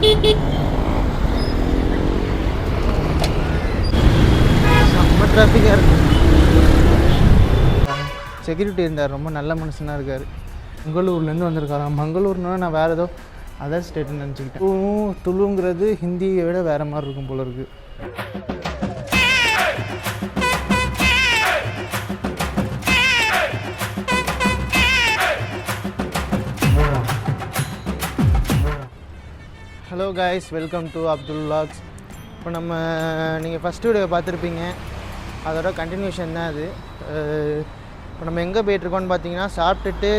செம்ம டிராஃபிக்காக இருக்குது. செக்யூரிட்டி இருந்தார், ரொம்ப நல்ல மனுஷனாக இருக்கார். மங்களூர்லேருந்து வந்திருக்காராம். மங்களூர்னா நான் வேறு ஏதோ அதர் ஸ்டேட்டுன்னு நினச்சிக்கிட்டேன். துளுங்கிறது ஹிந்தியை விட வேறு மாதிரி இருக்கும் போல இருக்குது. Hello guys, welcome to Abdul vlogs. இப்போ நீங்கள் ஃபஸ்ட் வீடியோ பார்த்துருப்பீங்க, அதோட கண்டினியூஷன் தான் அது. இப்போ நம்ம எங்கே போயிட்டுருக்கோன்னு பார்த்தீங்கன்னா, சாப்பிட்டுட்டு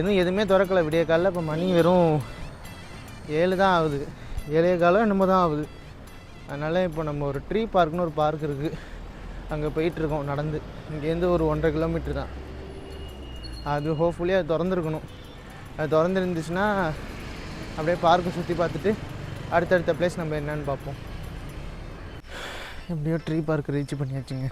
எதுவுமே திறக்கலை விடிய காலைல. இப்போ மணி வெறும் 7 தான் ஆகுது, 7:15 என்னமோ தான் ஆகுது. அதனால் இப்போ நம்ம ஒரு ட்ரீ பார்க்னு ஒரு பார்க் இருக்குது, அங்கே போயிட்டுருக்கோம் நடந்து. இங்கேருந்து ஒரு 1.5 கிலோமீட்டர் தான். அது ஹோப்ஃபுல்லி அது திறந்துருக்கணும். அது திறந்துருந்துச்சுன்னா அப்படியே பார்க்கை சுற்றி பார்த்துட்டு அடுத்தடுத்த பிளேஸ் நம்ம என்னன்னு பார்ப்போம். எப்படியோ ட்ரீ பார்க் ரீச் பண்ணியாச்சுங்க.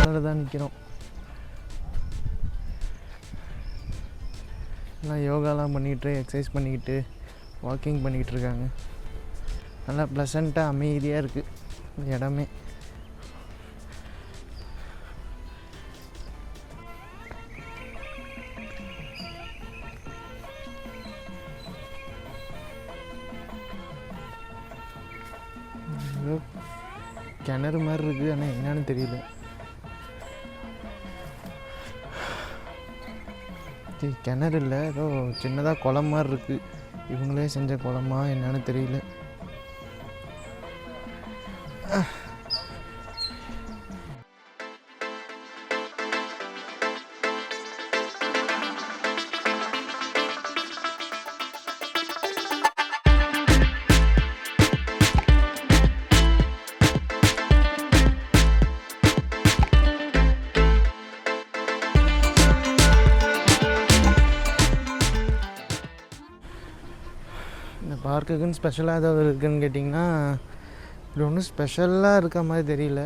அதில் தான் நிற்கிறோம். எல்லாம் யோகாலாம் பண்ணிக்கிட்டு, எக்ஸசைஸ் பண்ணிக்கிட்டு, வாக்கிங் பண்ணிக்கிட்டு இருக்காங்க. நல்லா ப்ளசண்ட்டாக அமைதியாக இருக்குது இந்த இடமே. கிணறு மாதிரி இருக்குது, ஆனால் என்னன்னு தெரியல. கிணறு இல்லை, ஏதோ சின்னதாக குளம் மாதிரி இருக்குது. இவங்களே செஞ்ச குளமா என்னன்னு தெரியல. இந்த பார்க்குக்குன்னு ஸ்பெஷலாக ஏதாவது இருக்குதுன்னு கேட்டிங்கன்னா, இது ஒன்றும் ஸ்பெஷலாக இருக்க மாதிரி தெரியல.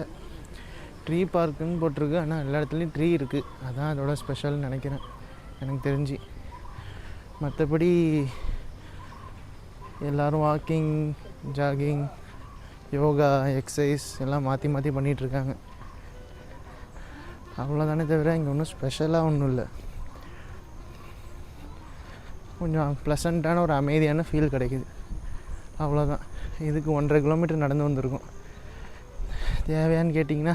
ட்ரீ பார்க்குன்னு போட்டிருக்கு, ஆனால் எல்லா இடத்துலையும் ட்ரீ இருக்குது. அதுதான் அதோட ஸ்பெஷல்னு நினைக்கிறேன் எனக்கு தெரிஞ்சு. மற்றபடி எல்லோரும் வாக்கிங், ஜாகிங், யோகா, எக்ஸசைஸ் எல்லாம் மாற்றி மாற்றி பண்ணிகிட்ருக்காங்க. அவ்வளோதானே தவிர இங்கே ஒன்றும் ஸ்பெஷலாக ஒன்றும் இல்லை. கொஞ்சம் ப்ளசண்ட்டான ஒரு அமைதியான ஃபீல் கிடைக்குது, அவ்வளோதான். இதுக்கு 1.5 கிலோமீட்டர் நடந்து வந்திருக்கோம். தேவையான்னு கேட்டிங்கன்னா,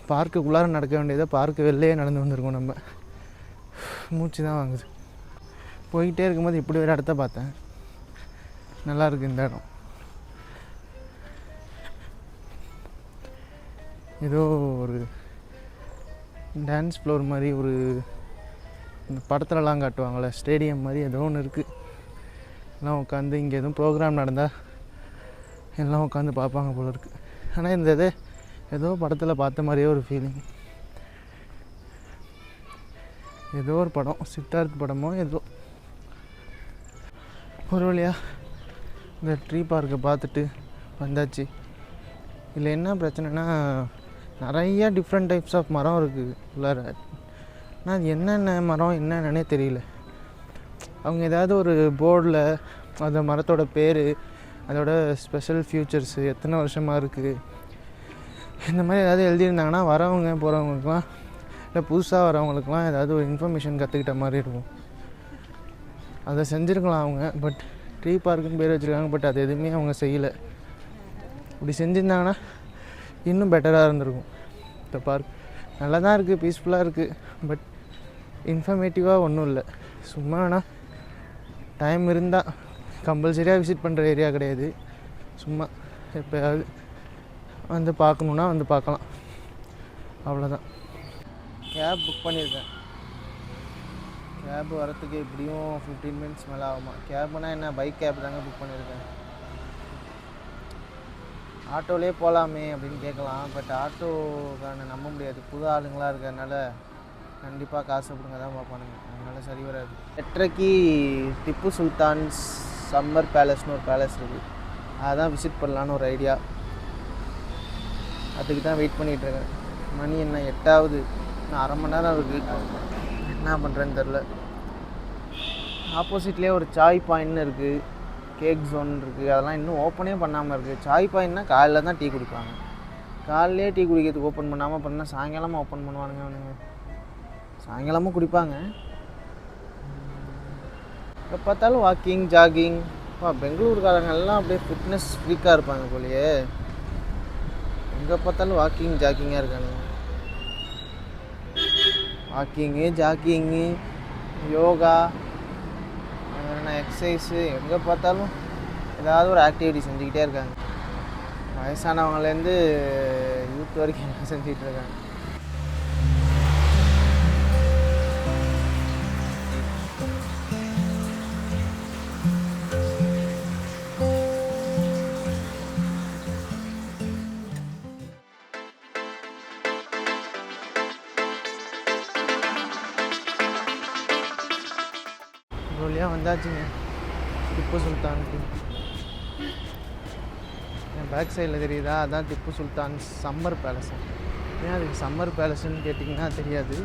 பார்க்குக்குள்ளார நடக்க வேண்டியதை பார்க்கு வெளிலே நடந்து வந்திருக்கோம். நம்ம மூச்சு தான் வாங்குது. போய்கிட்டே இருக்கும்போது இப்படி ஒரு இடத்த பார்த்தேன், நல்லாயிருக்கு இந்த இடம். ஏதோ ஒரு டான்ஸ் ஃப்ளோர் மாதிரி, ஒரு இந்த படத்துலலாம் காட்டுவாங்கள்ல, ஸ்டேடியம் மாதிரி ஏதோ ஒன்று இருக்குது. எல்லாம் உட்காந்து இங்கே எதுவும் ப்ரோக்ராம் நடந்தால் எல்லாம் உட்காந்து பார்ப்பாங்க போல இருக்குது. ஆனால் இந்த இது ஏதோ படத்தில் பார்த்த மாதிரியே ஒரு ஃபீலிங். ஏதோ ஒரு படம், சித்தார்த் படமோ ஏதோ. ஒரு வழியாக இந்த ட்ரீ பார்க்கை பார்த்துட்டு வந்தாச்சு. இதில் என்ன பிரச்சனைனா, நிறையா டிஃப்ரெண்ட் டைப்ஸ் ஆஃப் மரம் இருக்குது உள்ளார. ஆனால் அது என்னென்ன மரம் என்னென்னே தெரியல. அவங்க ஏதாவது ஒரு போர்டில் அந்த மரத்தோட பேர், அதோட ஸ்பெஷல் ஃபியூச்சர்ஸு, எத்தனை வருஷமாக இருக்குது, இந்த மாதிரி ஏதாவது எழுதியிருந்தாங்கன்னா வரவங்க போகிறவங்களுக்குலாம், இல்லை புதுசாக வரவங்களுக்குலாம் ஏதாவது ஒரு இன்ஃபர்மேஷன் கற்றுக்கிட்ட மாதிரி இருக்கும். அதை செஞ்சுருக்கலாம் அவங்க. பட் ட்ரீ பார்க்குன்னு பேர் வச்சுருக்காங்க, பட் அது எதுவுமே அவங்க செய்யலை. இப்படி செஞ்சுருந்தாங்கன்னா இன்னும் பெட்டராக இருந்திருக்கும். இந்த பார்க் நல்லா தான் இருக்குது, பீஸ்ஃபுல்லாக இருக்குது, பட் இன்ஃபர்மேட்டிவாக ஒன்றும் இல்லை. சும்மா ஆனால் டைம் இருந்தால், கம்பல்சரியாக விசிட் பண்ணுற ஏரியா கிடையாது. சும்மா எப்போயாவது வந்து பார்க்கணுன்னா வந்து பார்க்கலாம், அவ்வளோதான். கேப் புக் பண்ணியிருக்கேன். கேப் வரத்துக்கு எப்படியும் 15 மினிட்ஸ் மேலே ஆகுமா. கேப்னா என்ன, பைக் கேப் தாங்க புக் பண்ணியிருக்கேன். ஆட்டோலேயே போகலாமே அப்படின்னு கேட்கலாம், பட் ஆட்டோக்கான நம்ப முடியாது. புது ஆளுங்களாக இருக்கிறதுனால கண்டிப்பாக காசு கொடுங்க தான் பார்ப்பானுங்க. அதனால் சரி வராது. 8:30க்கு திப்பு சுல்தான்ஸ் சம்மர் பேலஸ்னு ஒரு பேலஸ் இருக்குது. அதான் விசிட் பண்ணலான்னு ஒரு ஐடியா. அதுக்கு தான் வெயிட் பண்ணிகிட்ருக்கேன். மணி என்ன 8ஆகுது, இன்னும் அரை மணி நேரம் இருக்குது. என்ன பண்ணுறேன்னு தெரில. ஆப்போசிட்லேயே ஒரு சாய் பாயிண்ட்னு இருக்குது, கேக் ஜோன் இருக்குது. அதெல்லாம் இன்னும் ஓப்பனே பண்ணாமல் இருக்குது. சாய் பாயிண்ட்னா காலையில் தான் டீ குடிப்பாங்க. காலையிலே டீ குடிக்கிறதுக்கு ஓப்பன் பண்ணாமல் பண்ணால் சாயங்காலமாக ஓப்பன் பண்ணுவானுங்க அவனுங்க. சாயங்காலமாக குடிப்பாங்க. இப்போ பார்த்தாலும் வாக்கிங், ஜாகிங். பெங்களூர்காரங்கெல்லாம் அப்படியே ஃபிட்னஸ் ஃப்ரீக்காக இருப்பாங்க போலையே. எங்கே பார்த்தாலும் வாக்கிங், ஜாக்கிங்காக இருக்கானுங்க. வாக்கிங்கு, ஜாக்கிங்கு, யோகா, எக்ஸசைஸு, எங்கே பார்த்தாலும் ஏதாவது ஒரு ஆக்டிவிட்டி செஞ்சுக்கிட்டே இருக்காங்க. வயசானவங்கலேருந்து யூத் வரைக்கும் எல்லாம் செஞ்சுக்கிட்டு இருக்காங்க. வழியாக வந்தாச்சுங்க திப்பு சுல்தானுக்கு. என் பேக் சைடில் தெரியுதா, அதான் திப்பு சுல்தான் சம்மர் பேலஸ். ஏன் அதுக்கு சம்மர் பேலஸ்ன்னு கேட்டிங்கன்னா தெரியாது.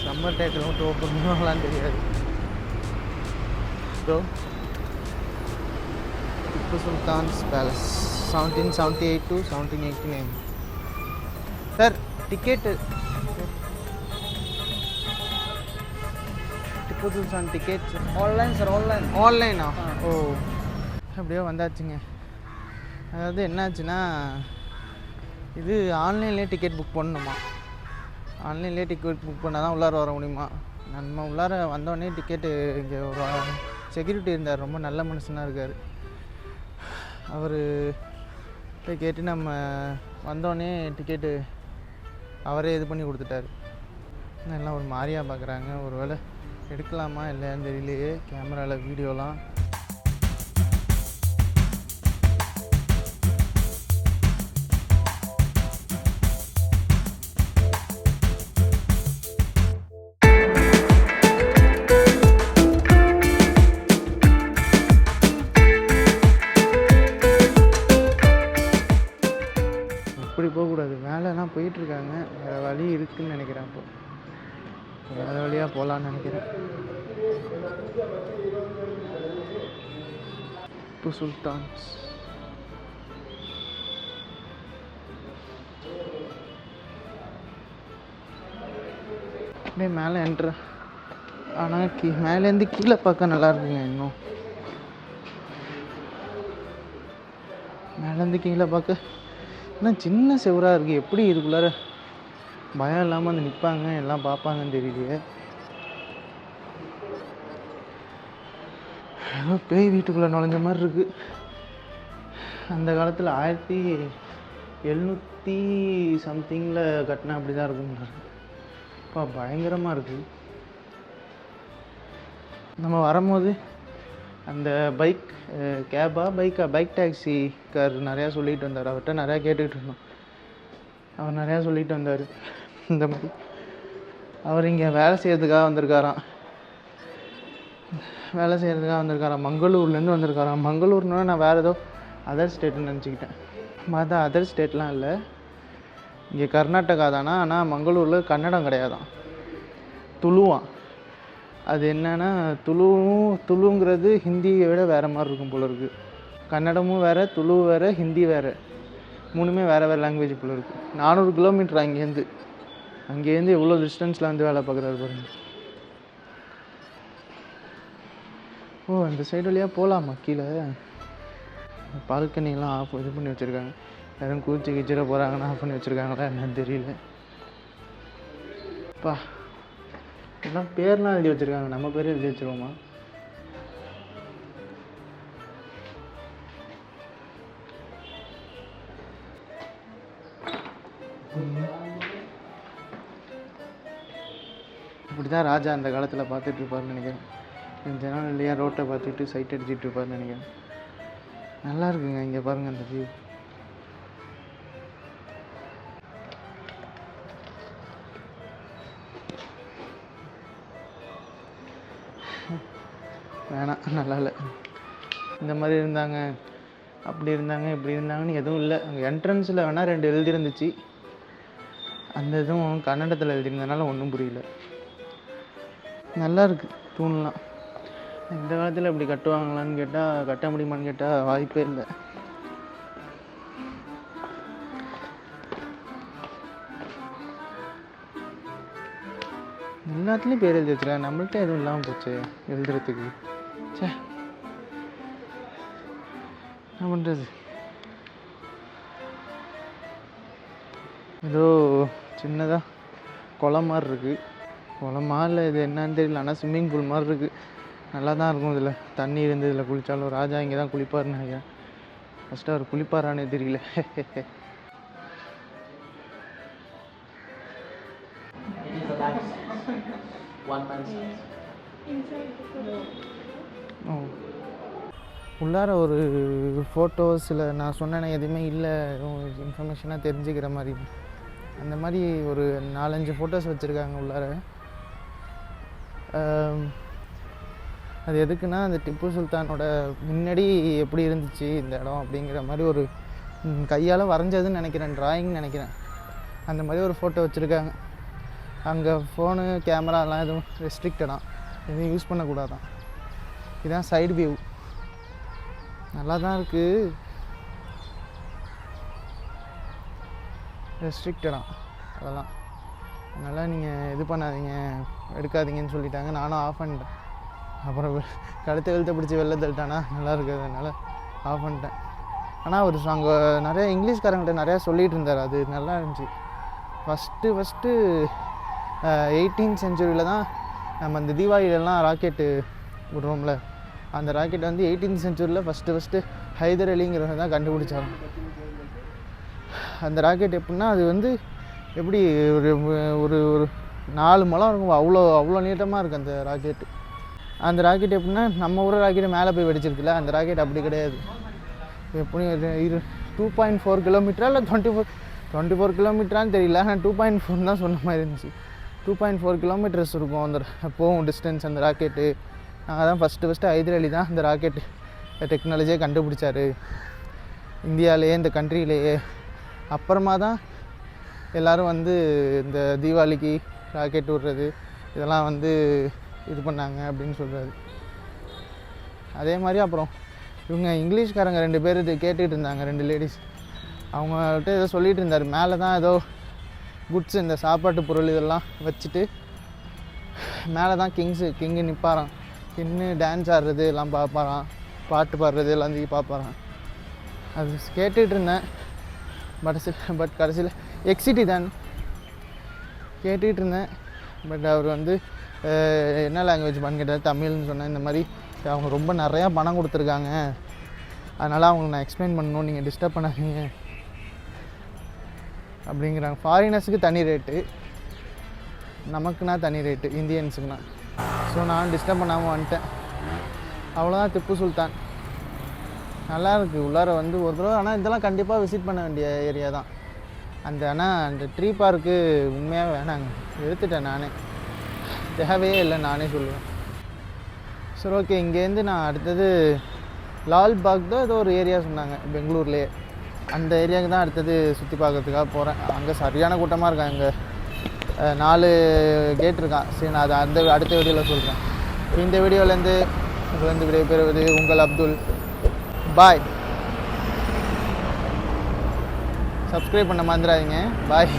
சம்மர் டைட்டில் மட்டும் ஓப்பன் பண்ணுவாங்களான்னு தெரியாது. So Tipu Sultan's palace 1778 to 1789. Sir ticket, Tipu Sultan ticket online sir, ஆன்லைனா? ஓ, அப்படியே வந்தாச்சுங்க. அதாவது என்னாச்சுன்னா, இது ஆன்லைன்லேயே டிக்கெட் புக் பண்ணணுமா. ஆன்லைன்லேயே டிக்கெட் புக் பண்ணால் தான் உள்ளார வர முடியுமா. நம்ம உள்ளார வந்தோடனே டிக்கெட்டு, இங்கே ஒரு செக்யூரிட்டி இருந்தார், ரொம்ப நல்ல மனுஷனாக இருக்கார். அவர் கேட்டு நம்ம வந்தோடனே டிக்கெட்டு அவரே இது பண்ணி கொடுத்துட்டாரு. எல்லாம் ஒரு மாதிரியாக பார்க்குறாங்க. ஒரு வேளை எடுக்கலாமா இல்லையான்னு தெரியலையே கேமராவில் வீடியோலாம். இப்படி போகக்கூடாது, வேலைலாம் போயிட்டுருக்காங்க. வேறு வழி இருக்குதுன்னு நினைக்கிறேன். அப்போ வேறு வழியாக போகலான்னு நினைக்கிறேன். திப்பு சுல்தான்ஸ் அப்படியே மேலே என்ட்ரு. ஆனால் மேலேருந்து கீழே பார்க்க நல்லா இருக்குங்க. இன்னும் மேலேருந்து கீழே பார்க்க இன்னும் சின்ன செவராக இருக்குது. எப்படி இதுக்குள்ளார பயம் இல்லாமல் வந்து நிற்பாங்க, எல்லாம் பார்ப்பாங்கன்னு தெரியலையே. ஏதோ பேய் வீட்டுக்குள்ளே நுழைஞ்ச மாதிரி இருக்குது. அந்த காலத்தில் 1700 சம்திங்கில் கட்டினா அப்படி தான் இருக்குங்கிறாரு. அப்பா பயங்கரமாக இருக்குது. நம்ம வரும்போது அந்த பைக் பைக் டாக்ஸி கார் நிறையா சொல்லிட்டு வந்தார். அவர்கிட்ட நிறையா கேட்டுக்கிட்டு இருந்தோம். அவர் நிறையா சொல்லிட்டு வந்தார். இந்த மாதிரி அவர் இங்கே வேலை செய்கிறதுக்காக வந்திருக்காராம். மங்களூர்லேருந்து வந்திருக்காராம். மங்களூர்னா நான் வேறு ஏதோ அதர் ஸ்டேட்டுன்னு நினச்சிக்கிட்டேன். பார்த்தா அதர் ஸ்டேட்லாம் இல்லை, இங்கே கர்நாடகா தானா. ஆனால் மங்களூரில் கன்னடம் கிடையாதான், துளுவான். அது என்னென்னா துளுங்கிறது ஹிந்தியை விட வேறு மாதிரி இருக்கும் போல இருக்குது. கன்னடமும் வேறு, துளு வேறு, ஹிந்தி வேறு, மூணுமே வேறு வேறு லாங்குவேஜ் போல இருக்குது. 400 கிலோமீட்டர் அங்கேருந்து எவ்வளோ டிஸ்டன்ஸில் வந்து வேலை பார்க்குறாரு பாருங்க. ஓ, இந்த சைடு வழியாக போகலாமா? கீழே பால்கனிலாம் இது பண்ணி வச்சுருக்காங்க. யாரும் கூச்சி கிச்சிட போகிறாங்கன்னா ஆஃப் பண்ணி வச்சுருக்காங்களா என்னன்னு தெரியல. அப்பா எல்லாம் பேர்லாம் எழுதி வச்சுருக்காங்க. நம்ம பேர் எழுதி வச்சுருவோமா? இப்படி தான் ராஜா அந்த காலத்தில் பார்த்துட்டு இருப்பார்னு நினைக்கிறேன். ஜனம் இல்லையா ரோட்டை பார்த்துட்டு சைட் அடிச்சுட்டு இருப்பார்னு நினைக்கிறேன். நல்லா இருக்குங்க இங்கே பாருங்கள் அந்த வியூ. வேணாம், நல்லா இல்லை. இந்த மாதிரி இருந்தாங்க, அப்படி இருந்தாங்க, இப்படி இருந்தாங்கன்னு எதுவும் இல்லை. அங்கே என்ட்ரன்ஸில் வேணால் 2 எழுதிருந்துச்சு. அந்த இதுவும் கன்னடத்தில் எழுதியிருந்ததுனால ஒன்றும் புரியல. நல்லா இருக்குது தூண்லாம். இந்த காலத்தில் இப்படி கட்டுவாங்களான்னு கேட்டால், கட்ட முடியுமான்னு கேட்டால் வாய்ப்பே இல்லை. எல்லாத்துலேயும் பேர் எழுதி வச்சுருக்காங்க, நம்மள்ட்ட எதுவும் இல்லாமல் போச்சு எழுதுறதுக்கு. சே, என்ன பண்ணுறது? ஏதோ சின்னதாக குளம் மாதிரி இருக்குது. குளமா இல்லை இது என்னன்னு தெரியல, ஆனால் ஸ்விம்மிங் பூல் மாதிரி இருக்குது. நல்லா தான் இருக்கும். இதில் தண்ணி இருந்து இதில் குளித்தாலும் ராஜா இங்கே தான் குளிப்பாருன்னு நினைக்கிறேன். ஃபஸ்ட்டு அவர் குளிப்பாரானே தெரியல. உள்ளார ஒரு ஃபோட்டோஸ் இல்லை நான் சொன்னேன் எதுவுமே இல்லை, இன்ஃபர்மேஷனாக தெரிஞ்சுக்கிற மாதிரி. அந்த மாதிரி ஒரு 4-5 ஃபோட்டோஸ் வச்சுருக்காங்க உள்ளார. அது எதுக்குன்னா, அந்த திப்பு சுல்தானோட முன்னாடி எப்படி இருந்துச்சு இந்த இடம் அப்படிங்கிற மாதிரி ஒரு கையால் வரைஞ்சதுன்னு நினைக்கிறேன், ட்ராயிங்னு நினைக்கிறேன். அந்த மாதிரி ஒரு ஃபோட்டோ வச்சுருக்காங்க. அங்கே ஃபோனு கேமராலாம் எதுவும் ரெஸ்ட்ரிக்டடாக எதுவும் யூஸ் பண்ணக்கூடாதான். இதுதான் சைடு வியூ. நல்லா தான் இருக்குது, ரெஸ்ட்ரிக்டடாக அதெல்லாம். அதனால் நீங்கள் இது பண்ணாதீங்க, எடுக்காதீங்கன்னு சொல்லிட்டாங்க. நானும் ஆஃப் பண்ணிட்டேன். அப்புறம் கழுத்தை பிடிச்சி வெளில தள்ளிட்டானா நல்லா இருக்குது, அதனால் ஆஃப் பண்ணிட்டேன். ஆனால் அவர் அங்கே நிறைய இங்கிலீஷ்காரங்கிட்ட நிறையா சொல்லிகிட்டு இருந்தார். அது நல்லா இருந்துச்சு. ஃபஸ்ட்டு 18th centuryயில் தான் நம்ம அந்த தீபாவளியிலலாம் ராக்கெட்டு விடுறோம்ல, அந்த ராக்கெட் வந்து 18th centuryயில் ஃபஸ்ட்டு ஹைதர் அலிங்கிறவங்க தான் கண்டுபிடிச்சாங்க. அந்த ராக்கெட் எப்படின்னா, அது வந்து எப்படி ஒரு ஒரு ஒரு 4 முழம் இருக்கும், அவ்வளோ நீட்டமாக இருக்குது அந்த ராக்கெட்டு. அந்த ராக்கெட் எப்படின்னா, நம்ம ஊர் ராக்கெட்டு மேலே போய் வெடிச்சிருக்குல்ல, அந்த ராக்கெட் அப்படி கிடையாது. எப்படி 2.4 கிலோமீட்டரா இல்லை 24 கிலோமீட்டரான்னு தெரியல, ஆனால் 2.4 தான் சொன்ன மாதிரி இருந்துச்சு. 2.4 கிலோமீட்டர்ஸ் இருக்கும் அந்த போகும் டிஸ்டன்ஸ் அந்த ராக்கெட்டு. நாங்கள் தான் ஃபஸ்ட்டு ஹைதர் அலி தான் இந்த ராக்கெட் டெக்னாலஜியை கண்டுபிடிச்சார் இந்தியாவிலேயே, இந்த கண்ட்ரியிலேயே. அப்புறமா தான் எல்லோரும் வந்து இந்த தீபாவளிக்கு ராக்கெட் விடுறது இதெல்லாம் வந்து இது பண்ணாங்க அப்படின்னு சொல்கிறாரு. அதே மாதிரி அப்புறம் இவங்க இங்கிலீஷ்காரங்க 2 பேர் இது கேட்டுக்கிட்டு இருந்தாங்க, 2 லேடிஸ். அவங்கள்ட்ட ஏதோ சொல்லிகிட்டு இருந்தார். மேலே தான் ஏதோ குட்ஸ், இந்த சாப்பாட்டு பொருள் இதெல்லாம் வச்சுட்டு மேலே தான் கிங்கு நிற்பாராம். நின்று டான்ஸ் ஆடுறது எல்லாம் பார்ப்பாராம், பாட்டு பாடுறது எல்லாத்தையும் பார்ப்பாராம். அது கேட்டுகிட்டு இருந்தேன். பட் கடைசியில் எக்ஸிட்டி தான் கேட்டுக்கிட்டு இருந்தேன். பட் அவர் வந்து என்ன லாங்குவேஜ் பண்ணு கேட்டால் தமிழ்னு சொன்னேன். இந்த மாதிரி அவங்க ரொம்ப நிறையா பணம் கொடுத்துருக்காங்க, அதனால் அவங்களுக்கு நான் எக்ஸ்பிளைன் பண்ணணும், நீங்கள் டிஸ்டர்ப் பண்ணாதீங்க அப்படிங்கிறாங்க. ஃபாரினர்ஸுக்கு தனி ரேட்டு, நமக்குன்னா தனி ரேட்டு, இந்தியன்ஸுக்குன்னா. ஸோ நான் டிஸ்டர்ப் பண்ணாமல் வந்துட்டேன். அவ்வளோதான் திப்பு சுல்தான். நல்லா இருக்குது உள்ளார வந்து ஒரு தடவை. ஆனால் இதெல்லாம் கண்டிப்பாக விசிட் பண்ண வேண்டிய ஏரியா தான். ஆனால் அந்த ட்ரீ பார்க்கு உண்மையாக வேணாங்க, எடுத்துட்டேன் நானே, தேவையே இல்லை நானே சொல்லுவேன். சரி, ஓகே. இங்கேருந்து நான் அடுத்தது லால்பாக் தான் ஏதோ ஒரு ஏரியா சொன்னாங்க பெங்களூர்லேயே, அந்த ஏரியாவுக்கு தான் அடுத்தது சுற்றி பார்க்கறதுக்காக போகிறேன். அங்கே சரியான கூட்டமாக இருக்கான். அங்கே 4 கேட் இருக்கான். சரி, நான் அதை அடுத்த வீடியோவில் சொல்கிறேன். இந்த வீடியோலேருந்து உங்களை விடைபெறுவது உங்கள் அப்துல். பாய். சப்ஸ்கிரைப் பண்ண மறந்துடாதீங்க. பாய்.